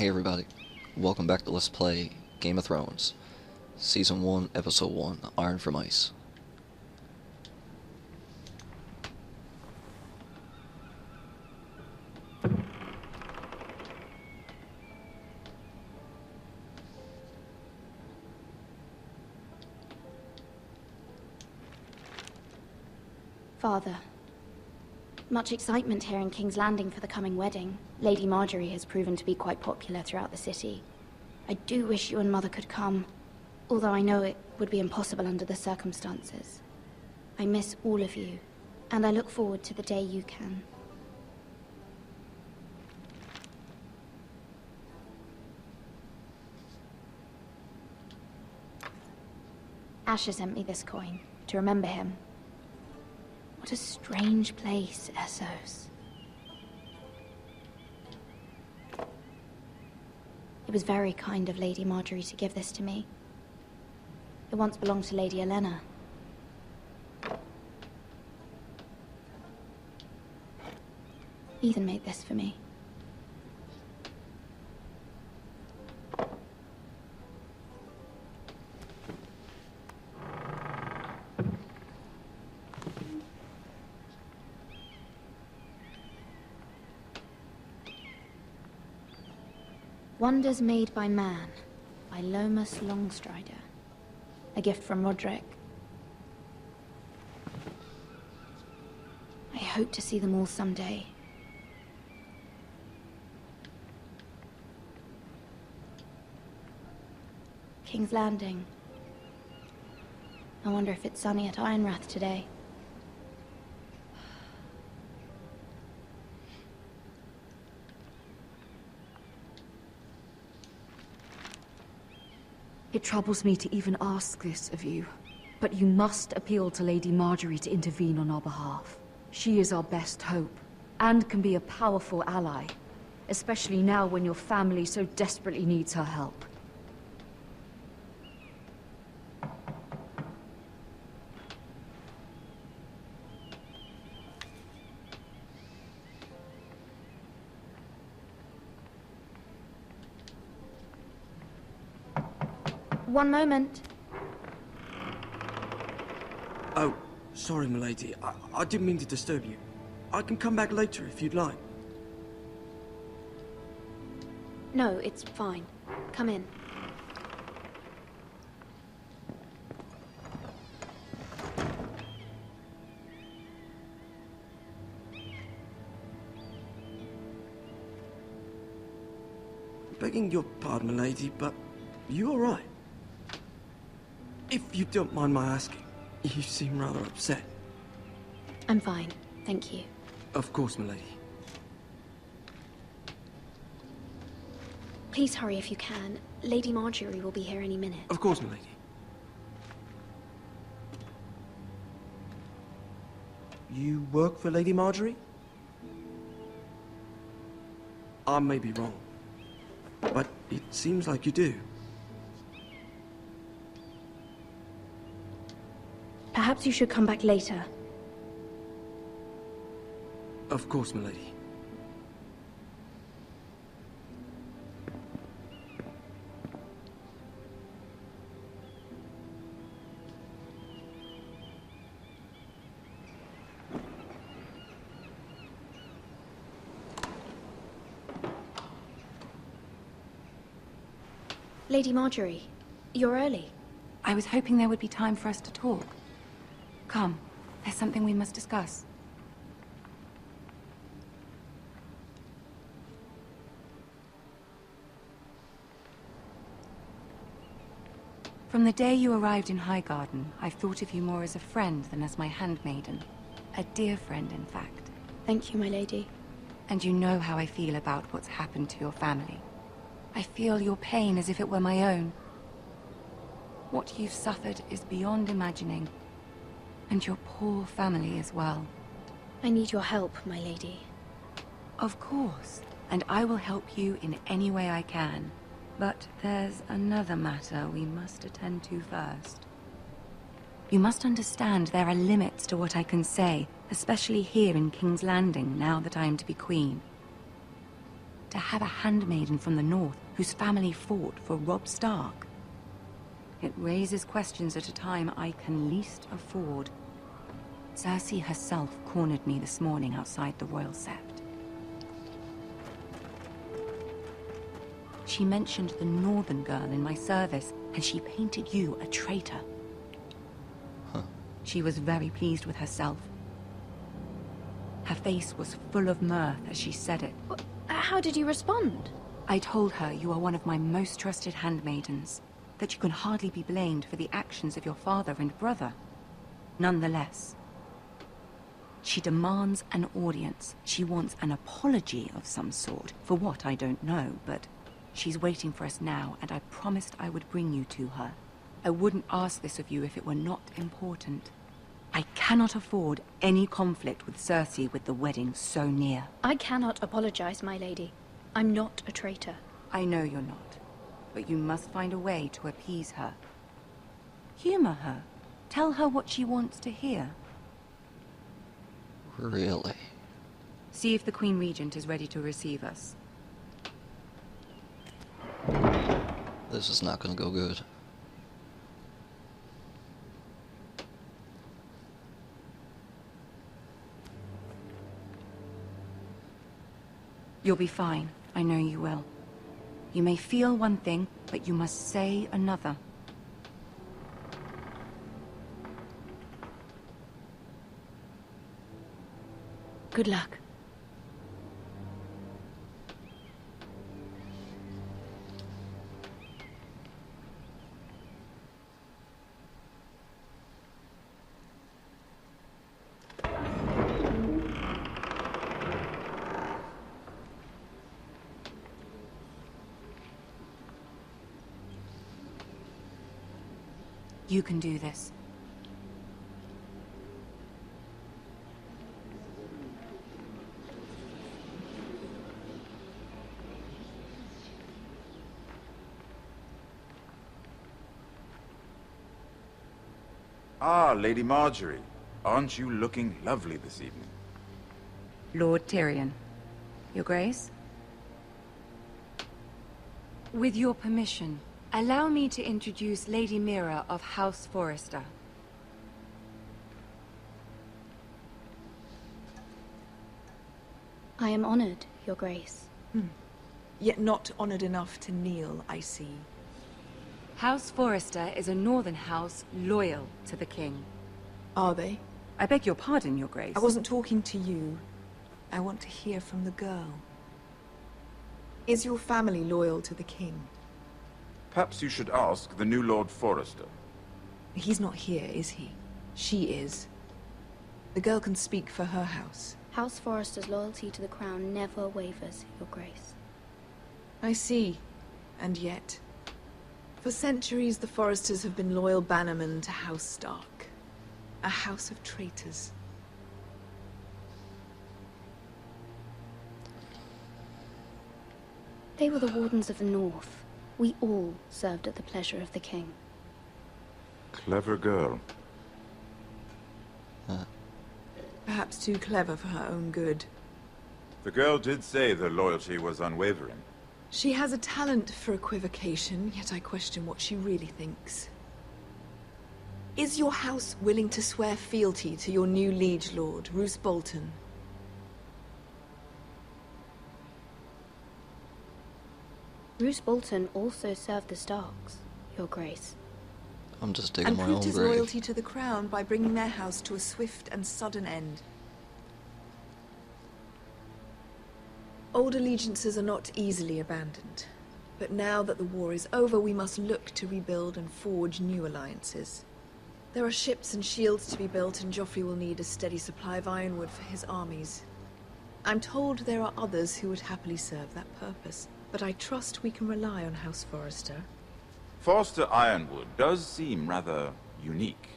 Hey everybody, welcome back to Let's Play Game of Thrones, Season 1, Episode 1, Iron from Ice. Father, much excitement here in King's Landing for the coming wedding. Lady Marjorie has proven to be quite popular throughout the city. I do wish you and Mother could come, although I know it would be impossible under the circumstances. I miss all of you, and I look forward to the day you can. Asher sent me this coin, to remember him. What a strange place, Essos. It was very kind of Lady Marjorie to give this to me. It once belonged to Lady Elena. Ethan made this for me. Wonders Made by Man, by Lomas Longstrider. A gift from Roderick. I hope to see them all someday. King's Landing. I wonder if it's sunny at Ironrath today. It troubles me to even ask this of you, but you must appeal to Lady Marjorie to intervene on our behalf. She is our best hope, and can be a powerful ally, especially now when your family so desperately needs her help. One moment. Oh, sorry, milady. I didn't mean to disturb you. I can come back later if you'd like. No, it's fine. Come in. Begging your pardon, milady, but you all right? If you don't mind my asking, you seem rather upset. I'm fine, thank you. Of course, milady. Please hurry if you can. Lady Marjorie will be here any minute. Of course, milady. You work for Lady Marjorie? I may be wrong, but it seems like you do. Perhaps you should come back later. Of course, milady. Lady Marjorie, you're early. I was hoping there would be time for us to talk. Come, there's something we must discuss. From the day you arrived in Highgarden, I've thought of you more as a friend than as my handmaiden. A dear friend, in fact. Thank you, my lady. And you know how I feel about what's happened to your family. I feel your pain as if it were my own. What you've suffered is beyond imagining. And your poor family as well. I need your help, my lady. Of course, and I will help you in any way I can. But there's another matter we must attend to first. You must understand there are limits to what I can say, especially here in King's Landing, now that I am to be queen. to have a handmaiden from the north whose family fought for Robb Stark? It raises questions at a time I can least afford. Cersei herself cornered me this morning outside the Royal Sept. She mentioned the northern girl in my service, and she painted you a traitor. Huh. She was very pleased with herself. Her face was full of mirth as she said it. How did you respond? I told her you are one of my most trusted handmaidens, that you can hardly be blamed for the actions of your father and brother. Nonetheless, she demands an audience. She wants an apology of some sort, for what I don't know, but she's waiting for us now, and I promised I would bring you to her. I wouldn't ask this of you if it were not important. I cannot afford any conflict with Cersei with the wedding so near. I cannot apologize, my lady. I'm not a traitor. I know you're not, but you must find a way to appease her. Humor her. Tell her what she wants to hear. Really? See if the Queen Regent is ready to receive us. This is not gonna go good. You'll be fine. I know you will. You may feel one thing, but you must say another. Good luck. You can do this. Ah, Lady Marjorie. Aren't you looking lovely this evening? Lord Tyrion. Your Grace? With your permission, allow me to introduce Lady Mira of House Forrester. I am honored, Your Grace. Yet not honored enough to kneel, I see. House Forrester is a northern house loyal to the king. Are they? I beg your pardon, Your Grace. I wasn't talking to you. I want to hear from the girl. Is your family loyal to the king? Perhaps you should ask the new Lord Forrester. He's not here, is he? She is. The girl can speak for her house. House Forrester's loyalty to the crown never wavers, Your Grace. I see. And yet... for centuries, the Forresters have been loyal bannermen to House Stark. A house of traitors. They were the Wardens of the North. We all served at the pleasure of the king. Clever girl. Perhaps too clever for her own good. The girl did say their loyalty was unwavering. She has a talent for equivocation, yet I question what she really thinks. Is your house willing to swear fealty to your new liege lord, Roose Bolton? Roose Bolton also served the Starks, Your Grace. I'm just digging And my proved own his grave. loyalty to the crown by bringing their house to a swift and sudden end. Old allegiances are not easily abandoned. But now that the war is over, we must look to rebuild and forge new alliances. There are ships and shields to be built, and Joffrey will need a steady supply of ironwood for his armies. I'm told there are others who would happily serve that purpose, but I trust we can rely on House Forrester. Forster Ironwood does seem rather unique.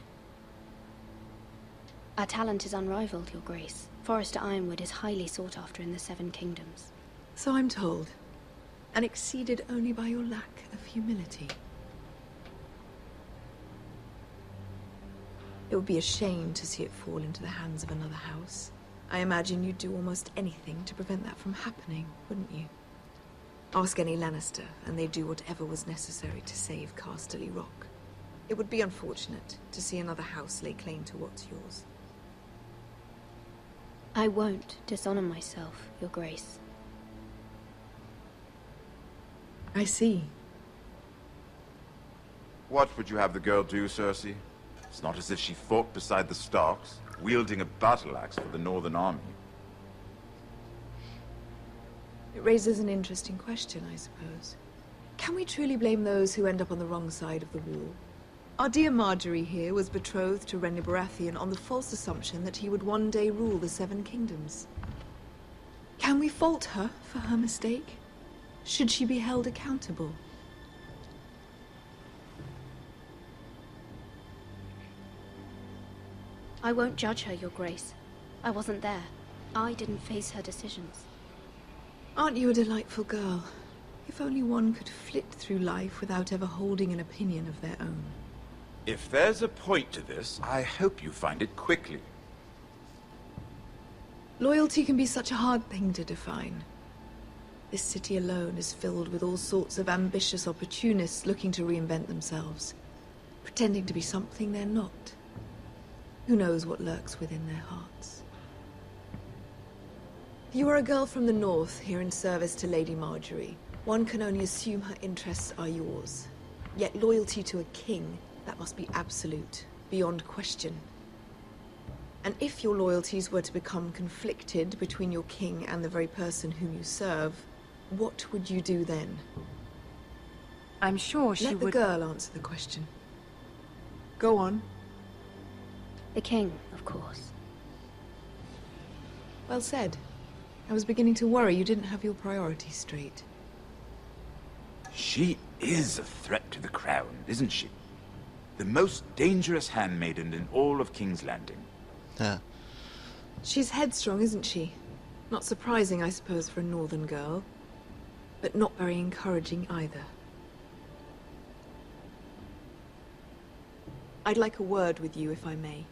Our talent is unrivaled, Your Grace. Forrester Ironwood is highly sought after in the Seven Kingdoms. So I'm told, and exceeded only by your lack of humility. It would be a shame to see it fall into the hands of another house. I imagine you'd do almost anything to prevent that from happening, wouldn't you? Ask any Lannister, and they'd do whatever was necessary to save Casterly Rock. It would be unfortunate to see another house lay claim to what's yours. I won't dishonor myself, Your Grace. I see. What would you have the girl do, Cersei? It's not as if she fought beside the Starks, wielding a battle axe for the Northern Army. It raises an interesting question, I suppose. Can we truly blame those who end up on the wrong side of the wall? Our dear Marjorie here was betrothed to Renly Baratheon on the false assumption that he would one day rule the Seven Kingdoms. Can we fault her for her mistake? Should she be held accountable? I won't judge her, Your Grace. I wasn't there. I didn't face her decisions. Aren't you a delightful girl? If only one could flit through life without ever holding an opinion of their own. If there's a point to this, I hope you find it quickly. Loyalty can be such a hard thing to define. This city alone is filled with all sorts of ambitious opportunists looking to reinvent themselves, pretending to be something they're not. Who knows what lurks within their hearts? You are a girl from the north, here in service to Lady Marjorie. One can only assume her interests are yours. Yet loyalty to a king, that must be absolute, beyond question. And if your loyalties were to become conflicted between your king and the very person whom you serve, what would you do then? I'm sure she Let the would... girl answer the question. Go on. The king, of course. Well said. I was beginning to worry you didn't have your priorities straight. She is a threat to the crown, isn't she? The most dangerous handmaiden in all of King's Landing. Yeah. She's headstrong, isn't she? Not surprising, I suppose, for a northern girl. But not very encouraging either. I'd like a word with you, if I may.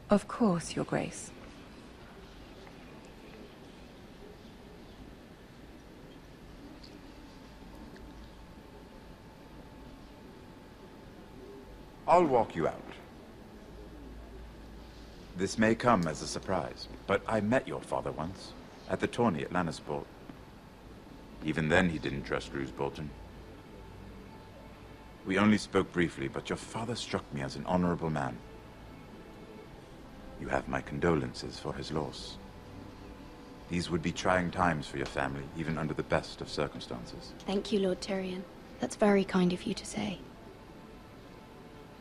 Of course, Your Grace. I'll walk you out. This may come as a surprise, but I met your father once, at the tourney at Lannisport. Even then he didn't trust Roose Bolton. We only spoke briefly, but your father struck me as an honorable man. You have my condolences for his loss. These would be trying times for your family, even under the best of circumstances. Thank you, Lord Tyrion. That's very kind of you to say.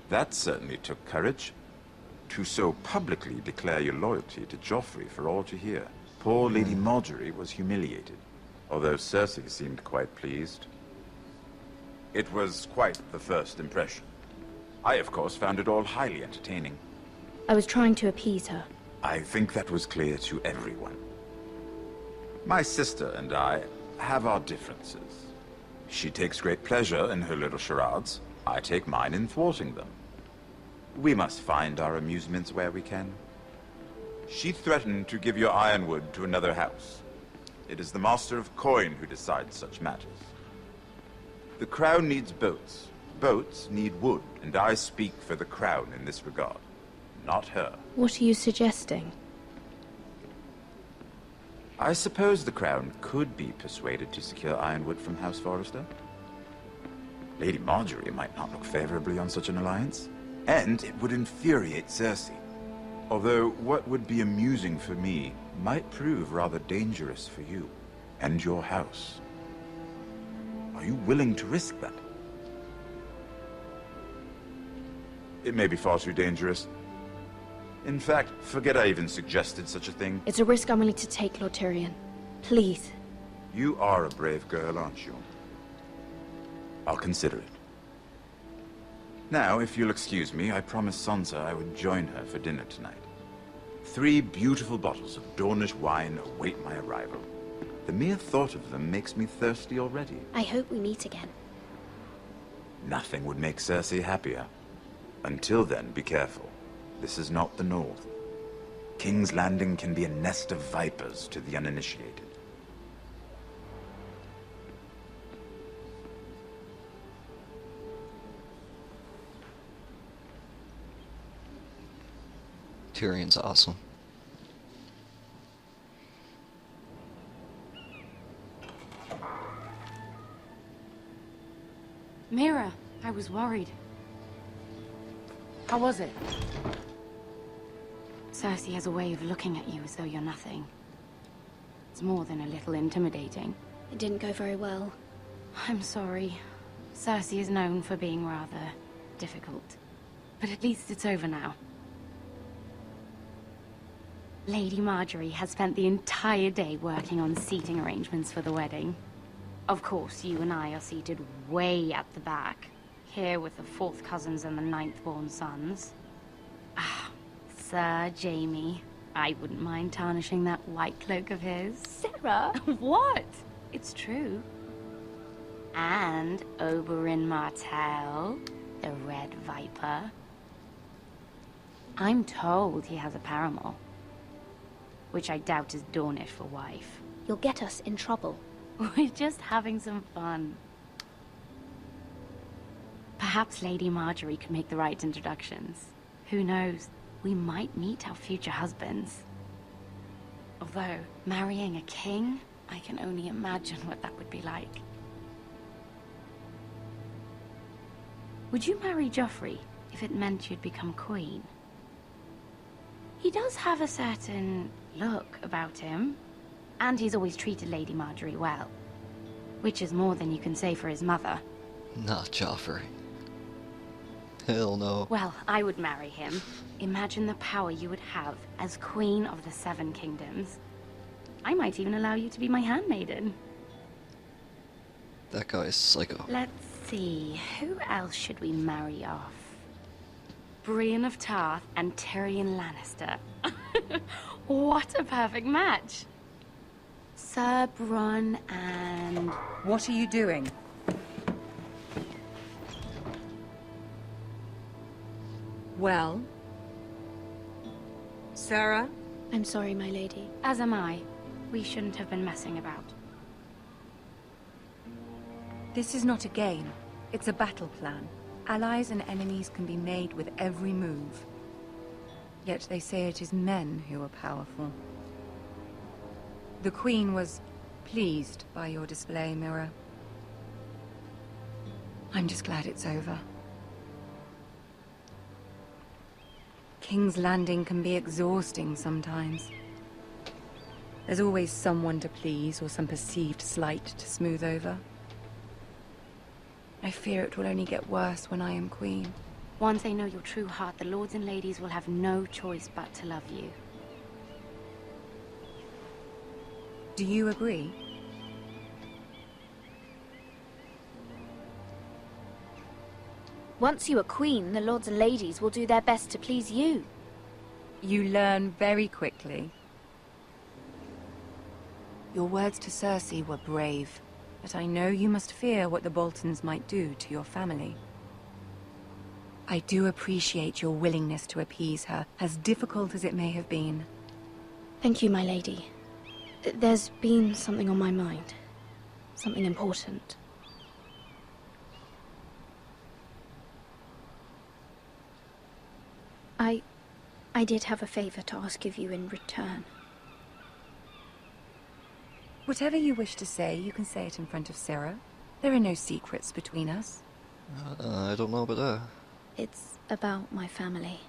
That certainly took courage. To so publicly declare your loyalty to Joffrey for all to hear. Poor Lady Marjorie was humiliated, although Cersei seemed quite pleased. It was quite the first impression. I, of course, found it all highly entertaining. I was trying to appease her. I think that was clear to everyone. My sister and I have our differences. She takes great pleasure in her little charades. I take mine in thwarting them. We must find our amusements where we can. She threatened to give your ironwood to another house. It is the Master of Coin who decides such matters. The Crown needs boats. Boats need wood, and I speak for the Crown in this regard, not her. What are you suggesting? I suppose the Crown could be persuaded to secure ironwood from House Forrester. Lady Marjorie might not look favorably on such an alliance, and it would infuriate Cersei. Although what would be amusing for me might prove rather dangerous for you and your house. Are you willing to risk that? It may be far too dangerous. In fact, forget I even suggested such a thing. It's a risk I'm willing to take, Lord Tyrion. Please. You are a brave girl, aren't you? I'll consider it. Now, if you'll excuse me, I promised Sansa I would join her for dinner tonight. 3 beautiful bottles of Dornish wine await my arrival. The mere thought of them makes me thirsty already. I hope we meet again. Nothing would make Cersei happier. Until then, be careful. This is not the North. King's Landing can be a nest of vipers to the uninitiated. Tyrion's awesome. Mira, I was worried. How was it? Cersei has a way of looking at you as though you're nothing. It's more than a little intimidating. It didn't go very well. I'm sorry. Cersei is known for being rather difficult. But at least it's over now. Lady Marjorie has spent the entire day working on seating arrangements for the wedding. Of course, you and I are seated way at the back, here with the 4th cousins and the 9th-born sons. Ah, Sir Jaime. I wouldn't mind tarnishing that white cloak of his. Sarah! What? It's true. And Oberyn Martell, the Red Viper. I'm told he has a paramour, which I doubt is Dornish for wife. You'll get us in trouble. We're just having some fun. Perhaps Lady Marjorie could make the right introductions. Who knows? We might meet our future husbands. Although, marrying a king, I can only imagine what that would be like. Would you marry Joffrey if it meant you'd become queen? He does have a certain look about him, and he's always treated Lady Marjorie well. Which is more than you can say for his mother. Not Joffrey. Hell no. Well, I would marry him. Imagine the power you would have as Queen of the 7 Kingdoms. I might even allow you to be my handmaiden. That guy is psycho. Let's see, who else should we marry off? Brienne of Tarth and Tyrion Lannister. What a perfect match! Sir Bronn and... What are you doing? Well? Sarah? I'm sorry, my lady. As am I. We shouldn't have been messing about. This is not a game. It's a battle plan. Allies and enemies can be made with every move. Yet they say it is men who are powerful. The Queen was pleased by your display, Mira. I'm just glad it's over. King's Landing can be exhausting sometimes. There's always someone to please or some perceived slight to smooth over. I fear it will only get worse when I am queen. Once they know your true heart, the lords and ladies will have no choice but to love you. Do you agree? Once you are queen, the lords and ladies will do their best to please you. You learn very quickly. Your words to Cersei were brave. But I know you must fear what the Boltons might do to your family. I do appreciate your willingness to appease her, as difficult as it may have been. Thank you, my lady. There's been something on my mind. Something important. I did have a favor to ask of you in return. Whatever you wish to say, you can say it in front of Sarah. There are no secrets between us. I don't know about that. It's about my family.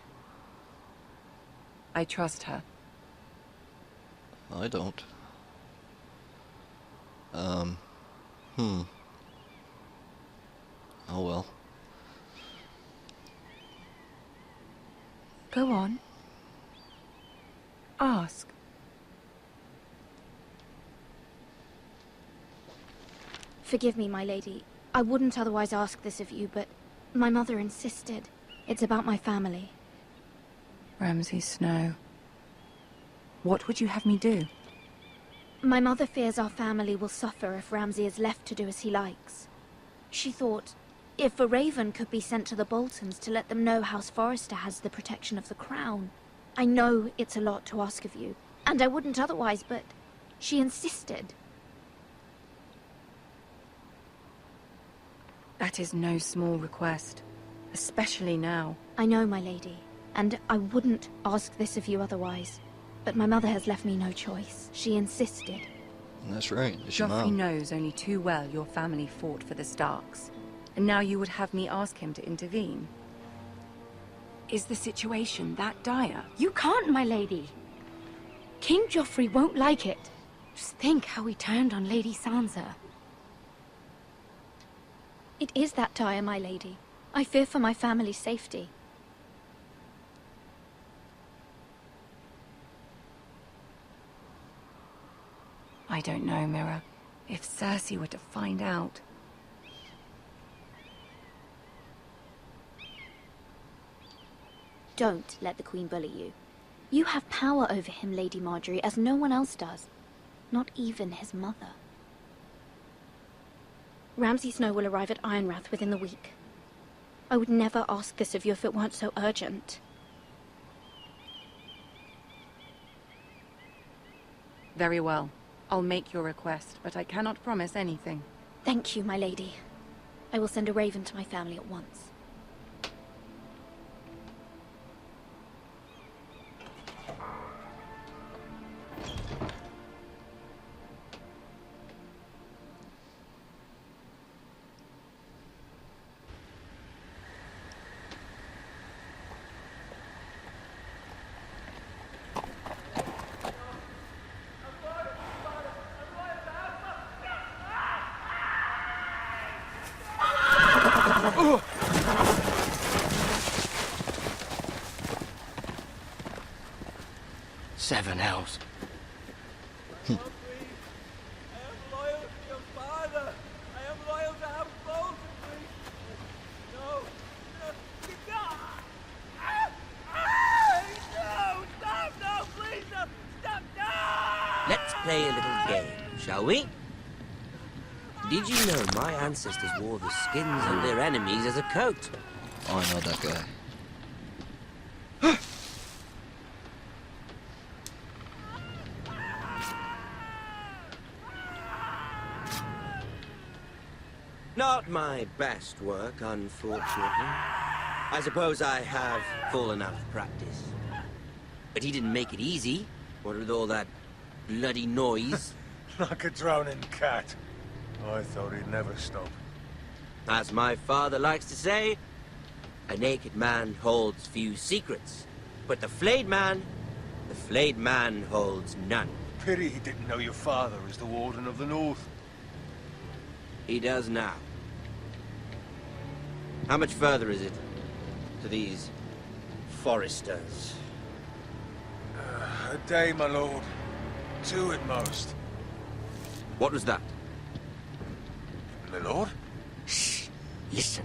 I trust her. I don't. Oh well. Go on. Ask. Forgive me, my lady. I wouldn't otherwise ask this of you, but my mother insisted. It's about my family. Ramsay Snow. What would you have me do? My mother fears our family will suffer if Ramsay is left to do as he likes. She thought, if a raven could be sent to the Boltons to let them know House Forrester has the protection of the crown. I know it's a lot to ask of you, and I wouldn't otherwise, but she insisted. That is no small request, especially now. I know, my lady. And I wouldn't ask this of you otherwise. But my mother has left me no choice. She insisted. That's right, it's your Joffrey mom. knows only too well your family fought for the Starks. And now you would have me ask him to intervene? Is the situation that dire? You can't, my lady. King Joffrey won't like it. Just think how he turned on Lady Sansa. It is that dire, my lady. I fear for my family's safety. I don't know, Mira. If Cersei were to find out... Don't let the Queen bully you. You have power over him, Lady Marjorie, as no one else does. Not even his mother. Ramsay Snow will arrive at Ironrath within the week. I would never ask this of you if it weren't so urgent. Very well. I'll make your request, but I cannot promise anything. Thank you, my lady. I will send a raven to my family at once. Seven hells. I am loyal to your father. I am loyal to House Bolton. No. No, stop, no, please, no, stop, no! Let's play a little game, shall we? Did you know my ancestors wore the skins of their enemies as a coat? Oh, I know that guy. Not my best work, unfortunately. I suppose I have fallen out of practice. But he didn't make it easy, what with all that bloody noise. Like a drowning cat. I thought he'd never stop. As my father likes to say, a naked man holds few secrets. But the flayed man holds none. Pity he didn't know your father is the Warden of the North. He does now. How much further is it to these foresters? A day, my lord. 2 at most. What was that? My lord? Shh! Listen.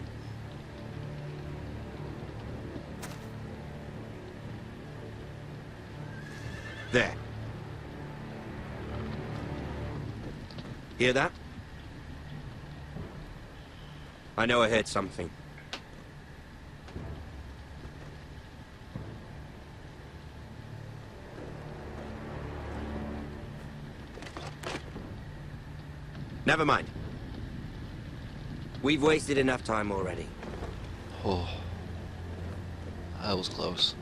There. Hear that? I know I heard something. Never mind. We've wasted enough time already. Oh. That was close.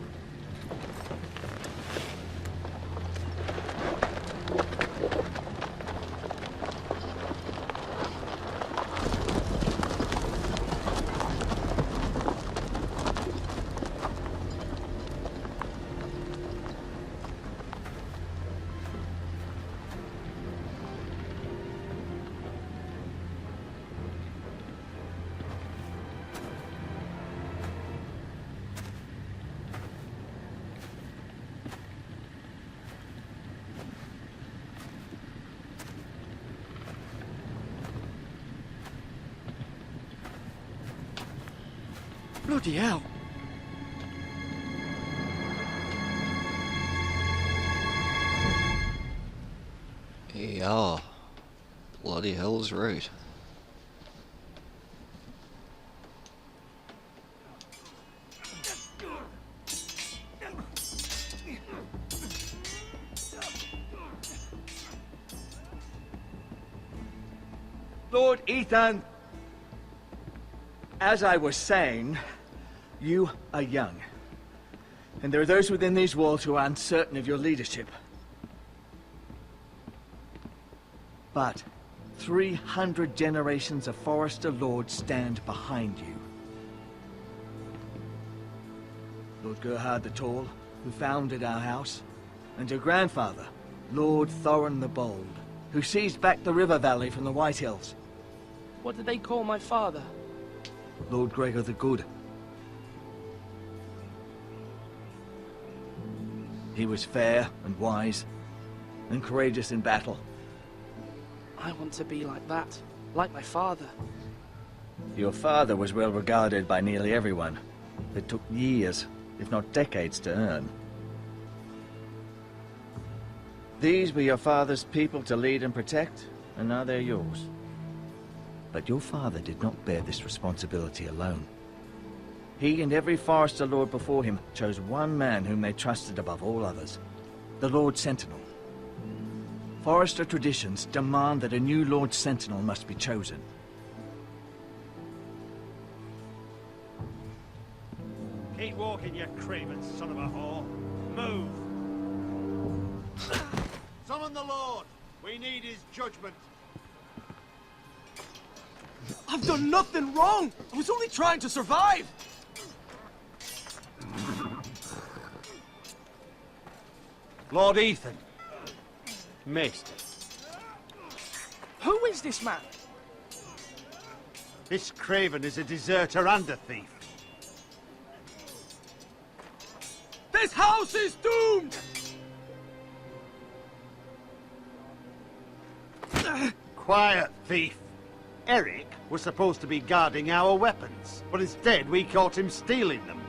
Bloody hell. Yeah. Bloody hell is right. Lord Ethan, as I was saying, you are young. And there are those within these walls who are uncertain of your leadership. But 300 generations of Forester Lords stand behind you. Lord Gerhard the Tall, who founded our house, and your grandfather, Lord Thorin the Bold, who seized back the river valley from the White Hills. What did they call my father? Lord Gregor the Good. He was fair and wise, and courageous in battle. I want to be like that, like my father. Your father was well regarded by nearly everyone. It took years, if not decades, to earn. These were your father's people to lead and protect, and now they're yours. But your father did not bear this responsibility alone. He and every Forester Lord before him chose one man whom they trusted above all others, the Lord Sentinel. Forester traditions demand that a new Lord Sentinel must be chosen. Keep walking, you craven son of a whore. Move! Summon the Lord! We need his judgment. I've done nothing wrong! I was only trying to survive! Lord Ethan. Maester. Who is this man? This craven is a deserter and a thief. This house is doomed! Quiet, thief. Eric was supposed to be guarding our weapons, but instead we caught him stealing them.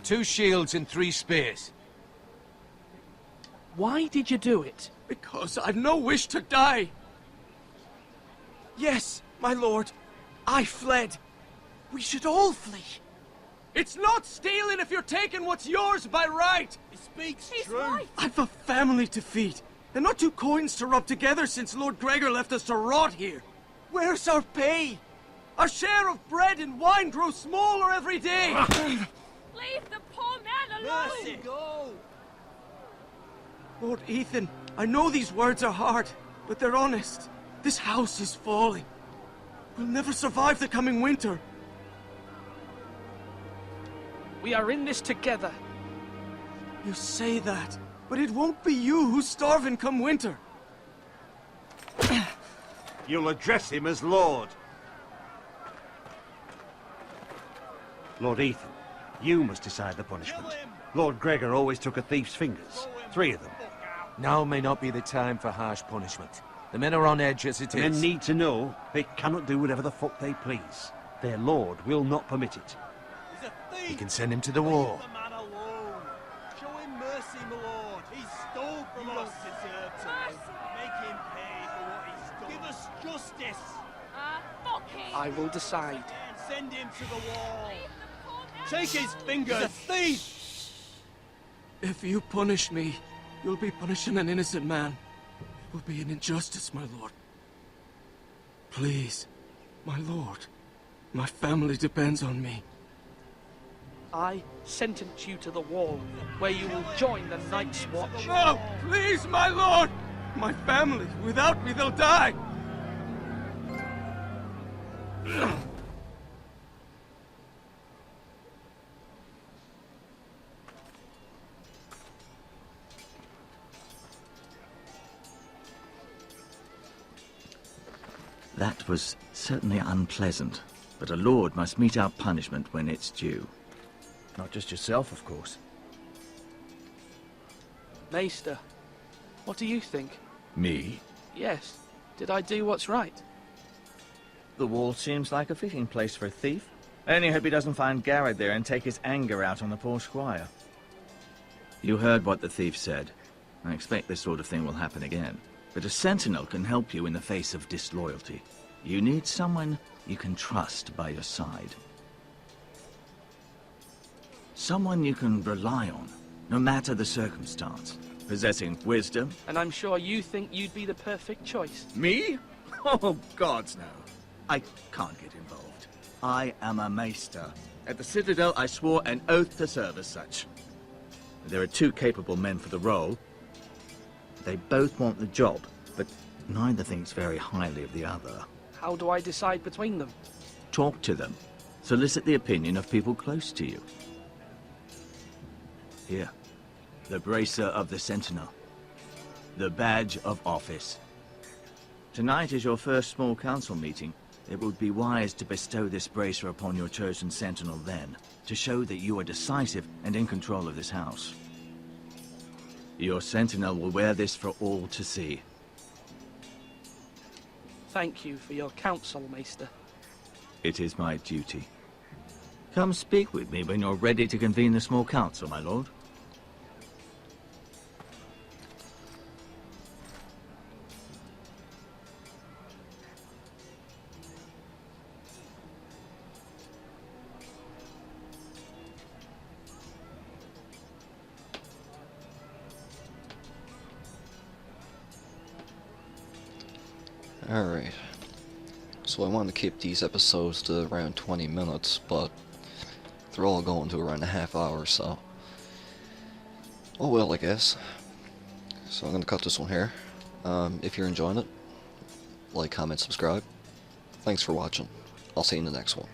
2 shields and 3 spears. Why did you do it? Because I've no wish to die. Yes, my lord. I fled. We should all flee. It's not stealing if you're taking what's yours by right. He speaks He's true. right. I've a family to feed, and not 2 coins to rub together since Lord Gregor left us to rot here. Where's our pay? Our share of bread and wine grows smaller every day. Leave the poor man alone! Mercy, go! Lord Ethan, I know these words are hard, but they're honest. This house is falling. We'll never survive the coming winter. We are in this together. You say that, but it won't be you who's starving come winter. You'll address him as Lord. Lord Ethan, you must decide the punishment. Lord Gregor always took a thief's fingers. 3 of them. Now may not be the time for harsh punishment. The men are on edge as it The is. men need to know they cannot do whatever the fuck they please. Their lord will not permit it. He's a thief! We can send him to the wall. Leave the man alone! Show him mercy, my lord! He stole from us! You don't deserve to live. Make him pay for what he's done. Give us justice! Fuck him! I will decide. Send him to the wall! Leave the poor man Take his alone. fingers! He's a thief! If you punish me, you'll be punishing an innocent man. It will be an injustice, my lord. Please, my lord. My family depends on me. I sentence you to the wall, where you will join the Night's Watch. No, please, my lord! My family, without me, they'll die! That was certainly unpleasant, but a lord must mete out punishment when it's due. Not just yourself, of course. Maester, what do you think? Me? Yes. Did I do what's right? The wall seems like a fitting place for a thief. I only hope he doesn't find Garrett there and take his anger out on the poor squire. You heard what the thief said. I expect this sort of thing will happen again. But a sentinel can help you in the face of disloyalty. You need someone you can trust by your side. Someone you can rely on, no matter the circumstance. Possessing wisdom. And I'm sure you think you'd be the perfect choice. Me? Oh, gods no. I can't get involved. I am a maester, At the Citadel, I swore an oath to serve as such. There are 2 capable men for the role. They both want the job, but neither thinks very highly of the other. How do I decide between them? Talk to them. Solicit the opinion of people close to you. Here, the Bracer of the Sentinel. The badge of office. Tonight is your first small council meeting. It would be wise to bestow this bracer upon your chosen sentinel then, to show that you are decisive and in control of this house. Your sentinel will wear this for all to see. Thank you for your counsel, Maester. It is my duty. Come speak with me when you're ready to convene the small council, my lord. Alright, so I wanted to keep these episodes to around 20 minutes, but they're all going to around a half hour, so oh well, I guess. So I'm going to cut this one here. If you're enjoying it, like, comment, subscribe. Thanks for watching. I'll see you in the next one.